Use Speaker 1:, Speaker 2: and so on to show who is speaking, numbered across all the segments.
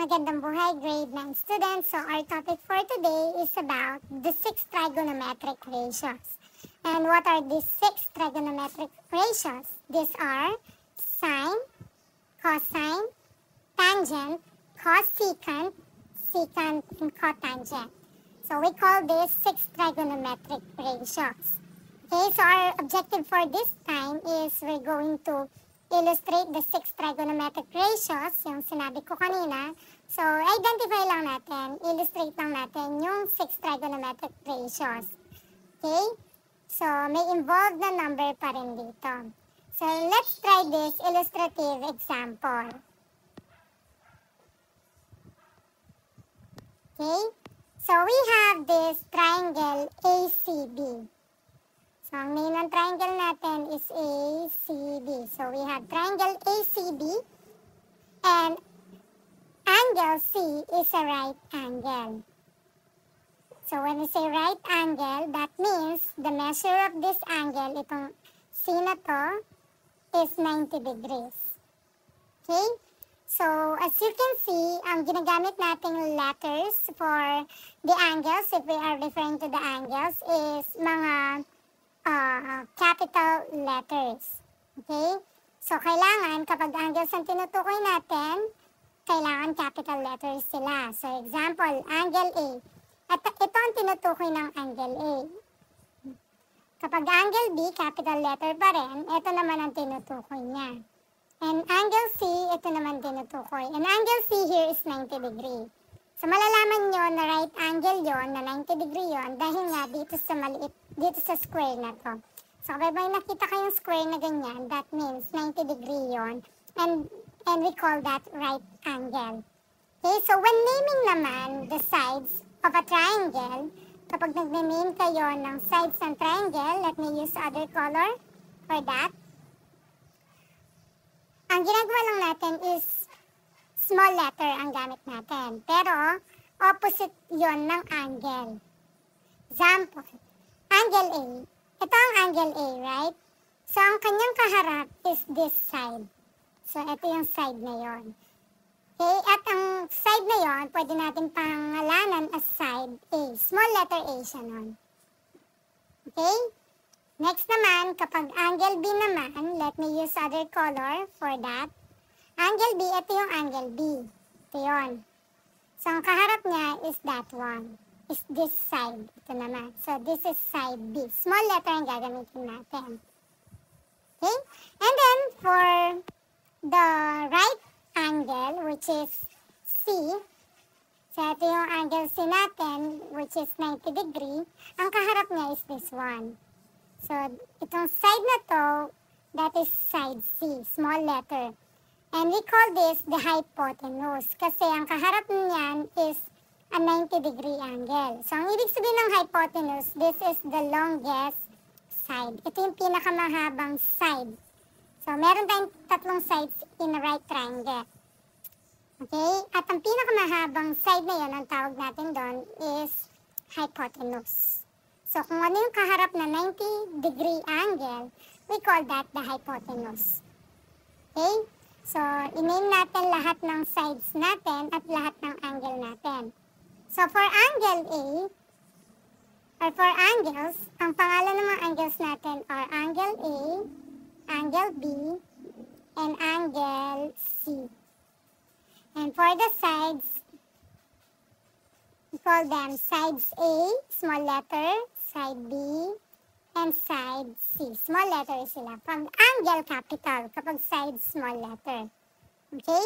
Speaker 1: Magandang buhay, grade 9 students. So our topic for today is about the 6 trigonometric ratios. And what are these 6 trigonometric ratios? These are sine, cosine, tangent, cosecant, secant, and cotangent. So we call this 6 trigonometric ratios. Okay, so our objective for this time is we're going to illustrate the 6 trigonometric ratios, yung sinabi ko kanina. So, identify lang natin, illustrate lang natin yung 6 trigonometric ratios. Okay? So, may involved na number pa rin dito. So, let's try this illustrative example. Okay? So, we have this triangle ACB. So, ang name ng triangle natin is ACB. So, we have triangle ACB and angle C is a right angle. So, when we say right angle, that means the measure of this angle, itong C na to, is 90 degrees. Okay? So, as you can see, ang ginagamit nating letters for the angles, if we are referring to the angles, is mga capital letters. Okay? So, kailangan, kapag angles ang tinutukoy natin, kailangan capital letters sila. So, example, angle A. At ito ang tinutukoy ng angle A. Kapag angle B, capital letter pa rin, ito naman ang tinutukoy niya. And angle C, ito naman tinutukoy. And angle C here is 90 degree. So, malalaman nyo na right angle yon na 90 degree yon dahil nga dito sa maliit, dito sa square na to. So, kapag may nakita kayong square na ganyan, that means 90 degree yon. And we call that right angle. Okay, so when naming naman the sides of a triangle, kapag nag-name kayo ng sides ng triangle, let me use other color for that. Ang ginagawa lang natin is small letter ang gamit natin. Pero, opposite yon ng angle. Example, angle A. Ito ang angle A, right? So, ang kanyang kaharap is this side. So, ito yung side na yon. Okay? At ang side na yon, pwede natin pangalanan as side A. Small letter A siya nun. Okay? Next naman, kapag angle B naman, let me use other color for that. Angle B, ito yung angle B. Ito yun. So, ang kaharap niya is that one. Is this side. Ito naman. So, this is side B. Small letter ang gagamitin natin. Okay? And then, for the right angle, which is C, so ito yung angle C natin, which is 90 degree, ang kaharap niya is this one. So, itong side na to, that is side C, small letter. And we call this the hypotenuse kasi ang kaharap niyan is a 90 degree angle. So, ang ibig sabihin ng hypotenuse, this is the longest side. Ito yung pinakamahabang side. So, meron tayong tatlong sides in a right triangle. Okay? At ang pinakamahabang side na yun, ang tawag natin doon is hypotenuse. So, kung ano yung kaharap na 90 degree angle, we call that the hypotenuse. Okay? So, i-name natin lahat ng sides natin at lahat ng angle natin. So, for angle A, or for angles, ang pangalan ng mga angles natin are angle A, angle B, and angle C. And for the sides, we call them sides A, small letter, side B, and side C. Small letter sila. Pag angle, capital. Kapag side, small letter. Okay?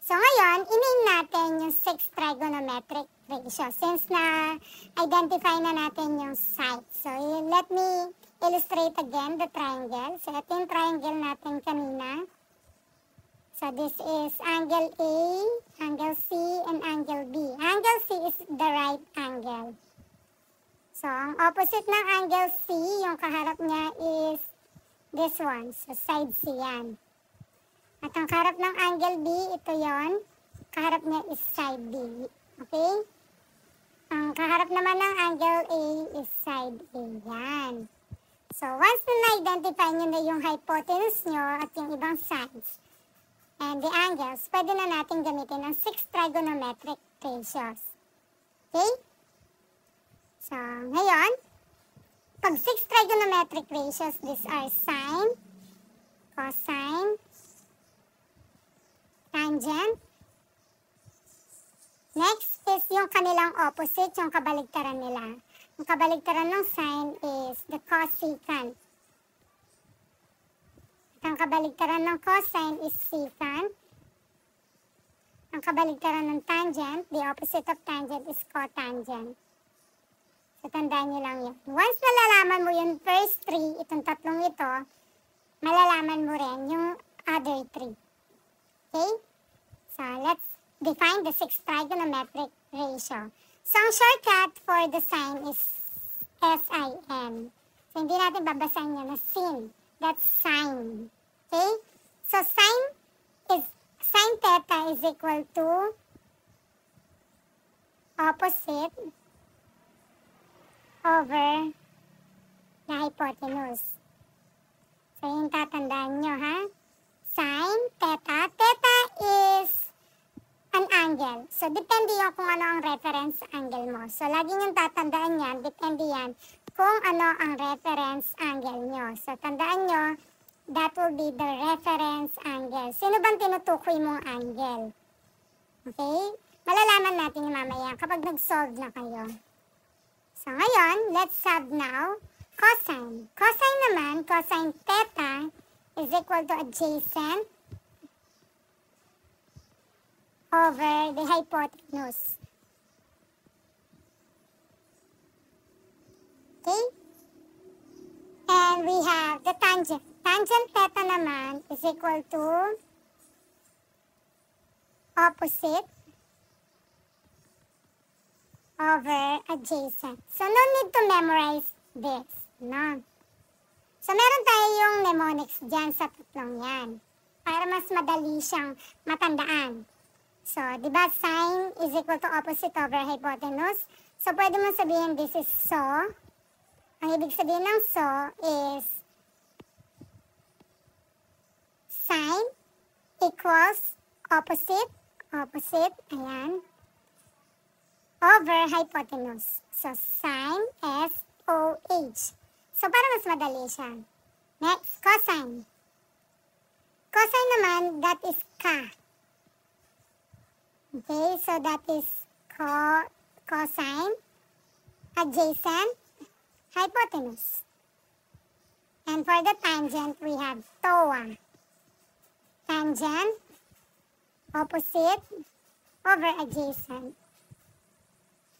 Speaker 1: So, ngayon, i-name natin yung 6 trigonometric ratio since na-identify na natin yung sides. So, let me illustrate again the triangle. So, ito yung triangle natin kanina. So, this is angle A, angle C, and angle B. Angle C is the right angle. So, ang opposite ng angle C, yung kaharap niya is this one. So, side C yan. At ang kaharap ng angle B, ito yon. Kaharap niya is side B. Okay? Ang kaharap naman ng angle A is side A. Yan. So, once na na-identify nyo na yung hypotenuse nyo at yung ibang sides, and the angles, pwede na natin gamitin ang 6 trigonometric ratios. Okay? So, ngayon, pag 6 trigonometric ratios, these are sine, cosine, tangent. Next is yung kanilang opposite, yung kabaligtaran nila. Yung kabaligtaran ng sine is the cosecant. Ang kabaligtaran ng cosine is secant. Ang kabaligtaran ng tangent, the opposite of tangent is cotangent. So, tandaan nyo lang yun. Once nalalaman mo yung first three, itong tatlong ito, malalaman mo rin yung other three. Okay? So, let's define the 6 trigonometric ratio. So, ang shortcut for the sine is SIN. So, hindi natin babasahin yan na sin. That's sine. Okay? So, sine theta is equal to opposite over the hypotenuse. So, yung tatandaan nyo, ha? Sine theta. Theta is an angle. So, depende yun kung ano ang reference angle mo. So, lagi nyo tatandaan yan. Depende yan kung ano ang reference angle nyo. So, tandaan nyo, that will be the reference angle. Sino bang tinutukoy mong angle? Okay? Malalaman natin yung mamaya kapag nag-solve na kayo. So, ngayon, let's solve now cosine. Cosine naman, cosine theta is equal to adjacent over the hypotenuse. Okay? And we have the tangent. Tangent theta naman is equal to opposite over adjacent. So, no need to memorize this, no? So, meron tayong mnemonics dyan sa tatlong yan para mas madali siyang matandaan. So, di ba, sine is equal to opposite over hypotenuse. So, pwede mo sabihin this is so. Ang ibig sabihin ng so is sine equals opposite, ayan, over hypotenuse. So, sine, S-O-H. So, para mas madali siya. Next, cosine. Cosine naman, that is ka. Okay, so that is cosine, adjacent, hypotenuse. And for the tangent, we have TOA. Tangent, opposite, over adjacent.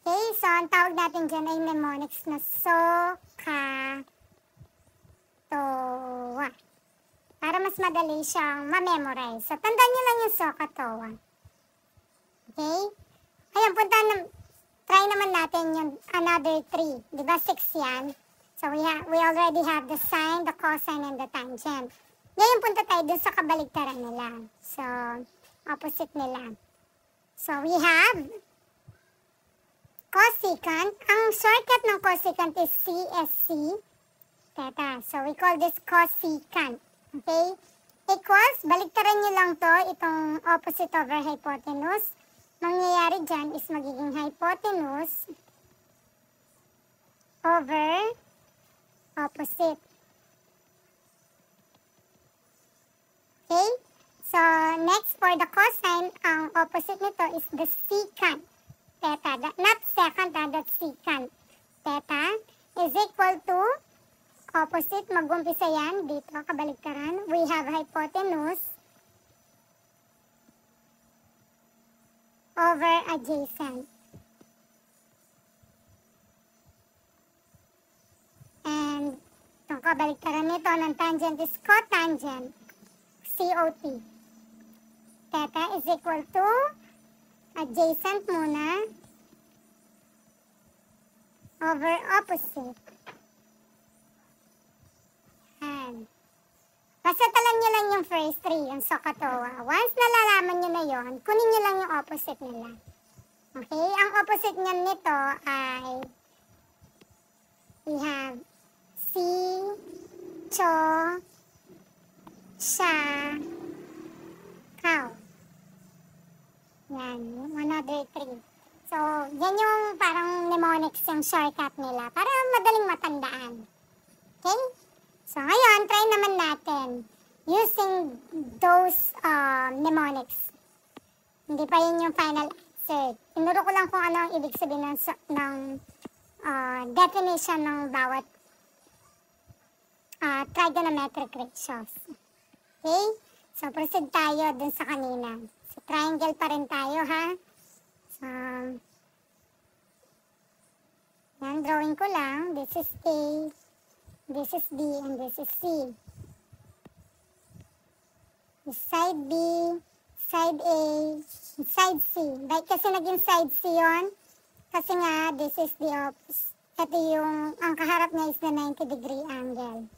Speaker 1: Okay, so ang tawag natin dyan ay mnemonics na SOHCAHTOA. Para mas madali siyang ma-memorize. So, tandaan nyo lang yung SOHCAHTOA. Okay? Ayan, try naman natin yung another 3. Diba 6 yan? So, we already have the sine, the cosine, and the tangent. Ngayon, punta tayo dun sa kabaligtaran nila. So, opposite nila. So, we have cosecant. Ang shortcut ng cosecant is CSC theta. So, we call this cosecant. Okay? Equals, baligtaran nyo lang to, itong opposite over hypotenuse. Mangyayari dyan is magiging hypotenuse over opposite. Okay? So, next for the cosine, ang opposite nito is the secant theta. Not secant, that's secant theta is equal to opposite. Mag-umpisa yan dito, kabaligtaran. We have hypotenuse over adjacent. And itong kabaligtaran nito ng tangent is cotangent. COT. Theta is equal to adjacent muna over opposite. And basta talan nyo lang yung first three, yung SOHCAHTOA. Once nalalaman nyo na yon, kunin nyo lang yung opposite nila. Okay? Ang opposite nyan nito ay we have C, CHO, SHA, K, How? Yan, 103. So, yan yung parang mnemonics yung shortcut nila para madaling matandaan. Okay? So, ngayon, try naman natin using those mnemonics. Hindi pa yun yung final answer. Tinuro ko lang kung ano ang ibig sabihin ng definition ng bawat trigonometric ratios. Okay? So, proceed tayo dun sa kanina. So, triangle pa rin tayo, ha? So, yan, drawing ko lang. This is A, this is B, and this is C. This side B, side A, side C. Bakit kasi naging side C yun? Kasi nga, this is the opposite. Ito yung, ang kaharap niya is the 90-degree angle.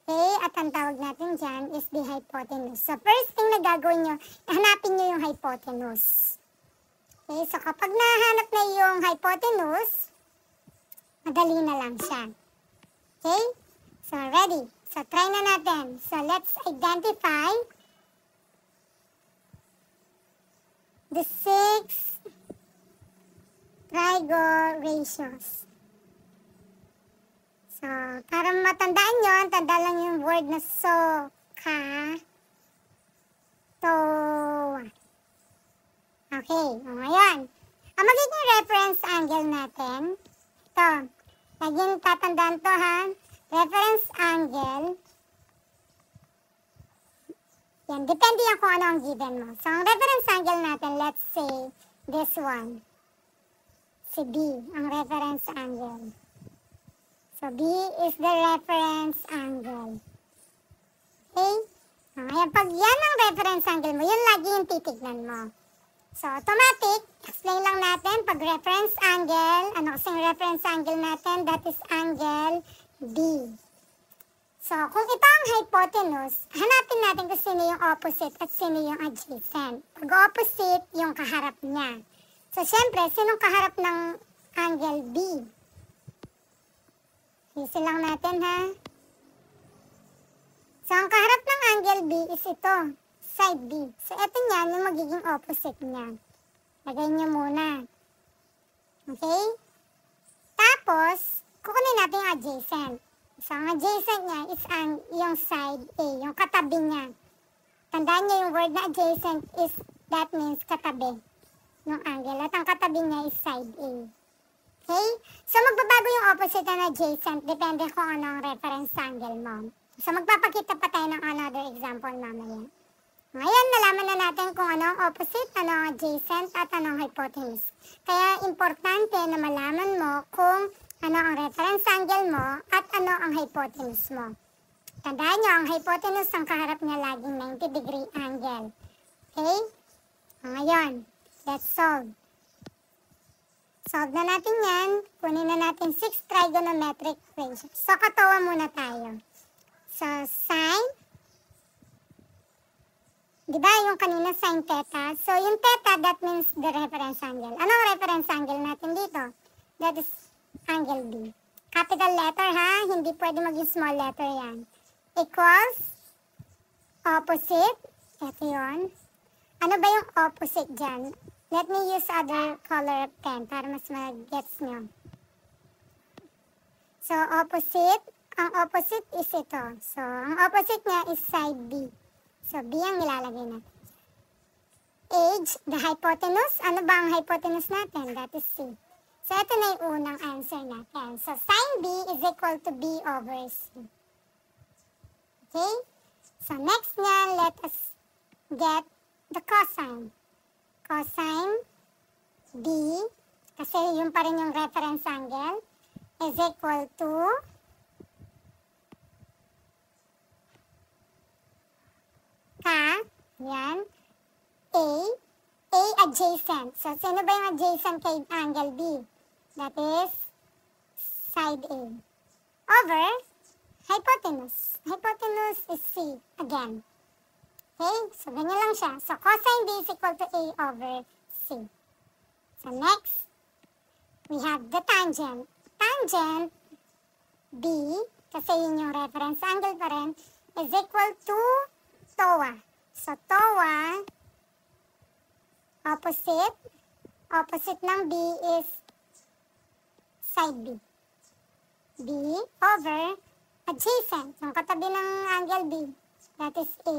Speaker 1: Okay, at ang tawag natin dyan is the hypotenuse. So, first thing na gagawin nyo, hanapin nyo yung hypotenuse. Okay, so kapag nahanap na yung hypotenuse, madali na lang siya. Okay, so ready. So, try na natin. So, let's identify the 6 trigo ratios. So, para matandaan yun, tanda lang yung word na so-ka-to-wa. Okay, o ngayon. Ang magiging reference angle natin, ito, laging tatandaan to ha, reference angle, yan, depende yan kung ano ang given mo. So, ang reference angle natin, let's say, this one, si B, ang reference angle. So, B is the reference angle. Okay? Ngayon, pag yan ang reference angle mo, yun lagi yung titignan mo. So, automatic, explain lang natin, pag reference angle, ano kasing reference angle natin, that is angle B. So, kung ito ang hypotenuse, hanapin natin kung sino yung opposite at sino yung adjacent. Pag opposite, yung kaharap niya. So, syempre, sinong kaharap ng angle B? Easy lang natin, ha? So, ang kaharap ng angle B is ito, side B. So, ito niyan, yung magiging opposite niya. Lagay niyo muna. Okay? Tapos, kukunin natin yung adjacent. So, ang adjacent niya is yung side A, yung katabi niya. Tandaan niyo yung word na adjacent is, that means katabi ng angle. At ang katabi niya is side A. Okay? So, magbabago yung opposite and adjacent. Depende kung ano ang reference angle mo. So, magpapakita pa tayo ng another example mamaya. Ngayon, nalaman na natin kung ano ang opposite, ano ang adjacent, at ano ang hypotenuse. Kaya, importante na malaman mo kung ano ang reference angle mo at ano ang hypotenuse mo. Tandaan nyo, ang hypotenuse ang kaharap niya laging 90-degree angle. Okay? Ngayon, let's solve. Solve na natin yan. Kunin na natin 6 trigonometric ratios. So, katawa muna tayo. So, sin. Diba yung kanina sin theta? So, yung theta, that means the reference angle. Anong reference angle natin dito? That is angle B. Capital letter ha? Hindi pwede maging small letter yan. Equals opposite. Ito yun. Ano ba yung opposite dyan? Let me use other color pen para mas mag-gets nyo. So, opposite. Ang opposite is ito. So, ang opposite niya is side B. So, B ang nilalagay natin. Age, the hypotenuse. Ano ba ang hypotenuse natin? That is C. So, ito na yung unang answer natin. So, sin B is equal to B over C. Okay? So, next niya, let us get the cosine. Cosine B, kasi yun pa rin yung reference angle, is equal to yan, A adjacent. So, sino ba yung adjacent kay angle B? That is side A. Over hypotenuse. Hypotenuse is C again. Okay? So, ganyan lang siya. So, cosine B is equal to A over C. So, next, we have the tangent. Tangent B, kasi yun yung reference angle pa rin, is equal to TOA. So, TOA Opposite ng B is side B. B over adjacent, yung katabi ng angle B, that is A.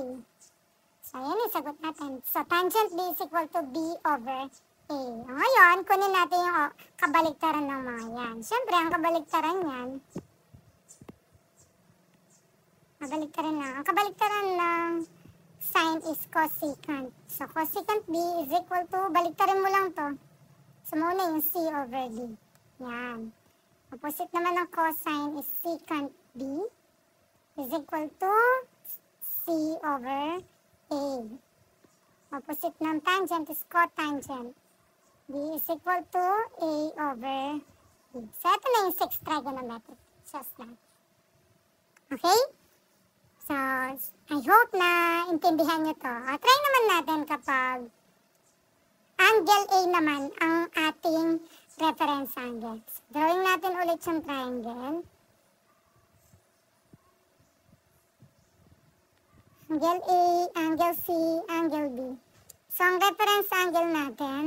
Speaker 1: So, yan yung sagot natin. So, tangent B is equal to B over A. Ngayon, kunin natin yung kabaliktaran ng mga yan. Siyempre, ang kabaliktaran yan, ang kabaliktaran ng sine is cosecant. So, cosecant B is equal to, baliktarin mo lang to. So, muna yung C over D. Yan. Opposite naman ng cosine is secant B is equal to C over A. Opposite ng tangent is cotangent. B is equal to A over B. So, ito na yung 6th trigonometric. Just that. Okay? So, I hope na intindihan nyo to. Try naman natin kapag angle A naman ang ating reference angle. So, drawing natin ulit yung triangle. Angle A, angle C, angle B. So, ang reference angle natin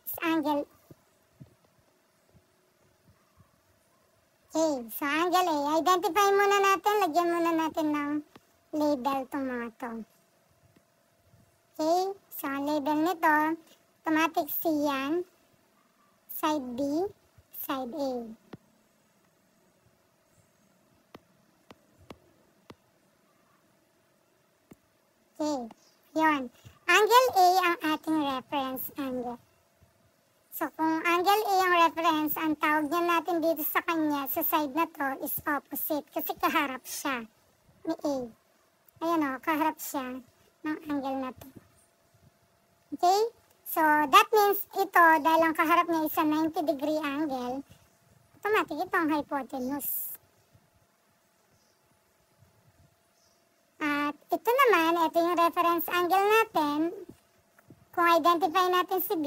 Speaker 1: is angle A. So, angle A. Identify muna natin, lagyan muna natin ng label itong mga to. Okay? So, ang label nito, automatic C yan. Side B, side A. Okay. Yun. Angle A ang ating reference angle. So, kung angle A ang reference, ang tawag niya natin dito sa kanya, sa side na to, is opposite. Kasi kaharap siya ni A. Ayan o, kaharap siya ng angle na to. Okay? So, that means ito, dahil ang kaharap niya is a 90-degree angle, automatic ito ang hypotenuse. At ito naman, ito yung reference angle natin. Kung identify natin si B,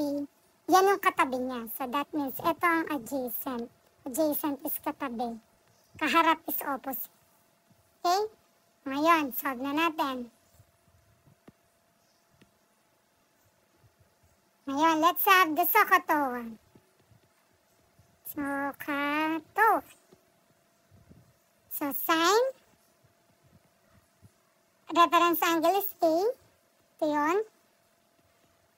Speaker 1: yan yung katabi niya. So, that means ito ang adjacent. Adjacent is katabi. Kaharap is opposite. Okay? Ngayon, solve na natin. Ngayon, let's have the SOHCAHTOA. SOHCAHTOA. So, sine. Reference angle is A. Ito yun.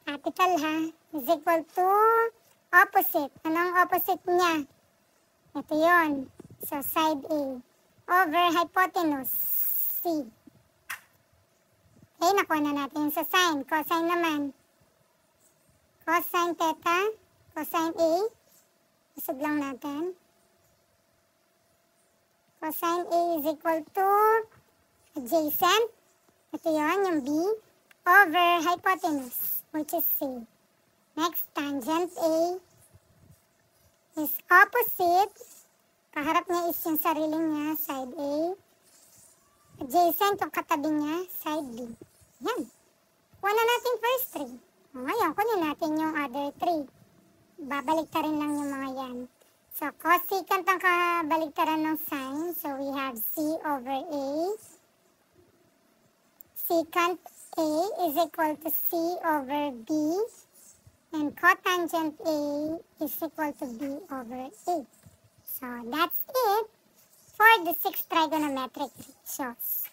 Speaker 1: Capital ha. Is equal to opposite. Anong opposite niya? Ito yun. So, side A. Over hypotenuse. C. Okay, nakuha na natin sa sine. Cosine naman. Cosine theta. Cosine A. Usog lang natin. Cosine A is equal to adjacent. Ito yun, yung B. Over hypotenuse, which is C. Next, tangent A is opposite. Kaharap niya is yung sarili niya, side A. Adjacent yung katabi niya, side B. Yan. Kuha na natin first 3. Ngayon, kunin natin yung other 3. Babaliktarin lang yung mga yan. So, cosecant ang kabaliktaran ng sine. So, we have C over A. Secant A is equal to C over B. And cotangent A is equal to B over A. So, that's it for the 6 trigonometric ratios.